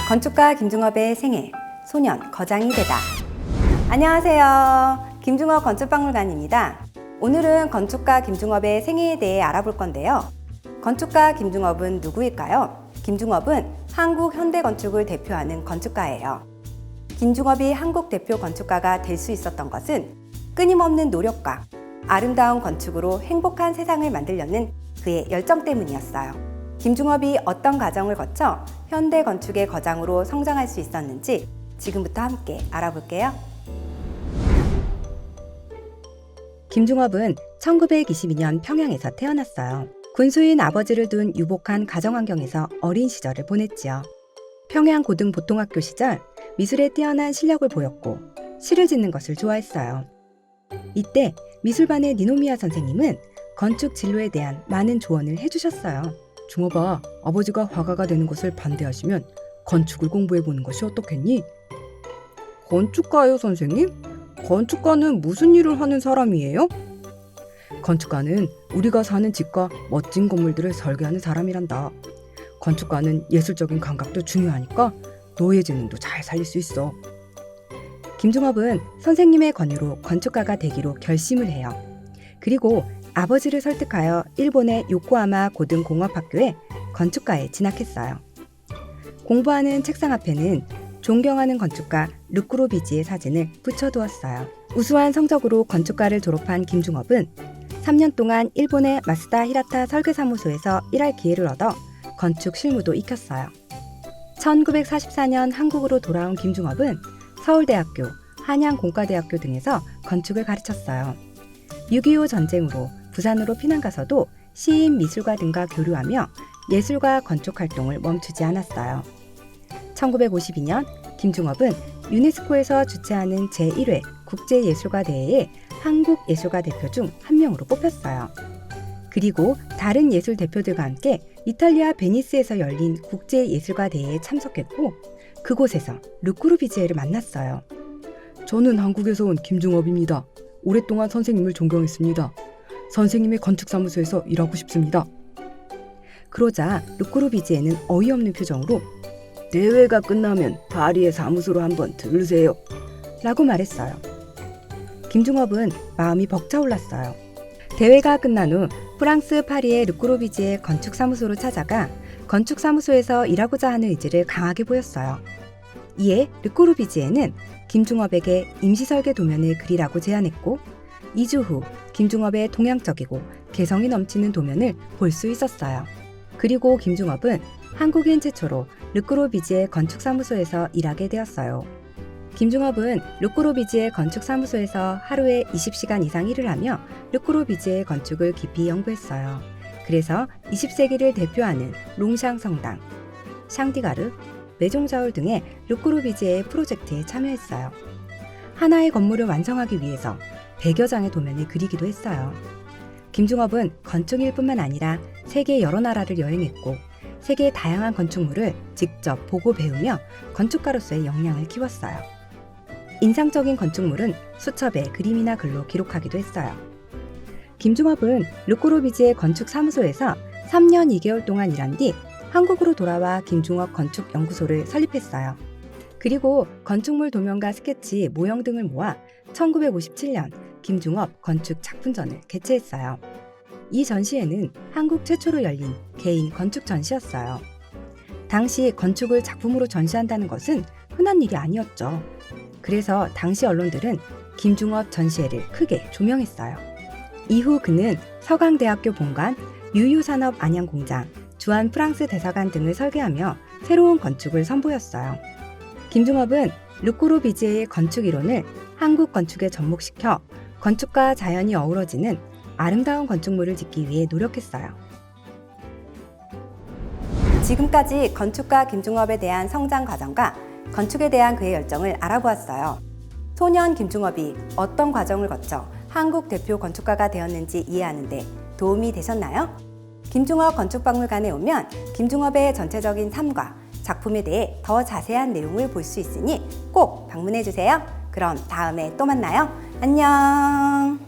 건축가 김중업의 생애, 소년 거장이 되다. 안녕하세요. 김중업 건축박물관입니다. 오늘은 건축가 김중업의 생애에 대해 알아볼 건데요. 건축가 김중업은 누구일까요? 김중업은 한국 현대건축을 대표하는 건축가예요. 김중업이 한국 대표 건축가가 될 수 있었던 것은 끊임없는 노력과 아름다운 건축으로 행복한 세상을 만들려는 그의 열정 때문이었어요. 김중업이 어떤 과정을 거쳐 현대 건축의 거장으로 성장할 수 있었는지 지금부터 함께 알아볼게요. 김중업은 1922년 평양에서 태어났어요. 군수인 아버지를 둔 유복한 가정환경에서 어린 시절을 보냈지요. 평양 고등보통학교 시절 미술에 뛰어난 실력을 보였고 시를 짓는 것을 좋아했어요. 이때 미술반의 니노미야 선생님은 건축 진로에 대한 많은 조언을 해주셨어요. 중업아, 아버지가 화가가 되는 것을 반대하시면 건축을 공부해보는 것이 어떻겠니? 건축가요, 선생님? 건축가는 무슨 일을 하는 사람이에요? 건축가는 우리가 사는 집과 멋진 건물들을 설계하는 사람이란다. 건축가는 예술적인 감각도 중요하니까 노예 재능도 잘 살릴 수 있어. 김중업은 선생님의 권유로 건축가가 되기로 결심을 해요. 그리고 아버지를 설득하여 일본의 요코하마 고등공업학교에 건축과에 진학했어요. 공부하는 책상 앞에는 존경하는 건축가 르꾸로비지의 사진을 붙여두었어요. 우수한 성적으로 건축과를 졸업한 김중업은 3년 동안 일본의 마스다 히라타 설계사무소에서 일할 기회를 얻어 건축 실무도 익혔어요. 1944년 한국으로 돌아온 김중업은 서울대학교, 한양공과대학교 등에서 건축을 가르쳤어요. 6.25 전쟁으로 부산으로 피난 가서도 시인, 미술가 등과 교류하며 예술과 건축 활동을 멈추지 않았어요. 1952년 김중업은 유네스코에서 주최하는 제1회 국제예술가 대회에 한국 예술가 대표 중 한 명으로 뽑혔어요. 그리고 다른 예술 대표들과 함께 이탈리아 베니스에서 열린 국제예술가 대회에 참석했고 그곳에서 르꾸르비지에를 만났어요. 저는 한국에서 온 김중업입니다. 오랫동안 선생님을 존경했습니다. 선생님의 건축사무소에서 일하고 싶습니다. 그러자 르꾸르비지에는 어이없는 표정으로 대회가 끝나면 파리의 사무소로 한번 들르세요 라고 말했어요. 김중업은 마음이 벅차올랐어요. 대회가 끝난 후 프랑스 파리의 르꾸르비지에 건축사무소로 찾아가 건축사무소에서 일하고자 하는 의지를 강하게 보였어요. 이에 르꾸르비지에는 김중업에게 임시설계 도면을 그리라고 제안했고 2주 후 김중업의 동양적이고 개성이 넘치는 도면을 볼 수 있었어요. 그리고 김중업은 한국인 최초로 르꾸르비지의 건축사무소에서 일하게 되었어요. 김중업은 르꾸르비지의 건축사무소에서 하루에 20시간 이상 일을 하며 르꾸르비지의 건축을 깊이 연구했어요. 그래서 20세기를 대표하는 롱샹 성당, 샹디가르, 메종자울 등의 르꾸르비지의 프로젝트에 참여했어요. 하나의 건물을 완성하기 위해서 100여 장의 도면을 그리기도 했어요. 김중업은 건축일 뿐만 아니라 세계 여러 나라를 여행했고 세계의 다양한 건축물을 직접 보고 배우며 건축가로서의 역량을 키웠어요. 인상적인 건축물은 수첩에 그림이나 글로 기록하기도 했어요. 김중업은 르꾸르비지의 건축사무소에서 3년 2개월 동안 일한 뒤 한국으로 돌아와 김중업 건축연구소를 설립했어요. 그리고 건축물 도면과 스케치, 모형 등을 모아 1957년 김중업 건축 작품전을 개최했어요. 이 전시회는 한국 최초로 열린 개인 건축 전시였어요. 당시 건축을 작품으로 전시한다는 것은 흔한 일이 아니었죠. 그래서 당시 언론들은 김중업 전시회를 크게 조명했어요. 이후 그는 서강대학교 본관, 유유산업 안양공장, 주한 프랑스 대사관 등을 설계하며 새로운 건축을 선보였어요. 김중업은 르꾸르비지에의 건축 이론을 한국 건축에 접목시켜 건축과 자연이 어우러지는 아름다운 건축물을 짓기 위해 노력했어요. 지금까지 건축가 김중업에 대한 성장 과정과 건축에 대한 그의 열정을 알아보았어요. 소년 김중업이 어떤 과정을 거쳐 한국 대표 건축가가 되었는지 이해하는 데 도움이 되셨나요? 김중업 건축박물관에 오면 김중업의 전체적인 삶과 작품에 대해 더 자세한 내용을 볼 수 있으니 꼭 방문해 주세요. 그럼 다음에 또 만나요. 안녕.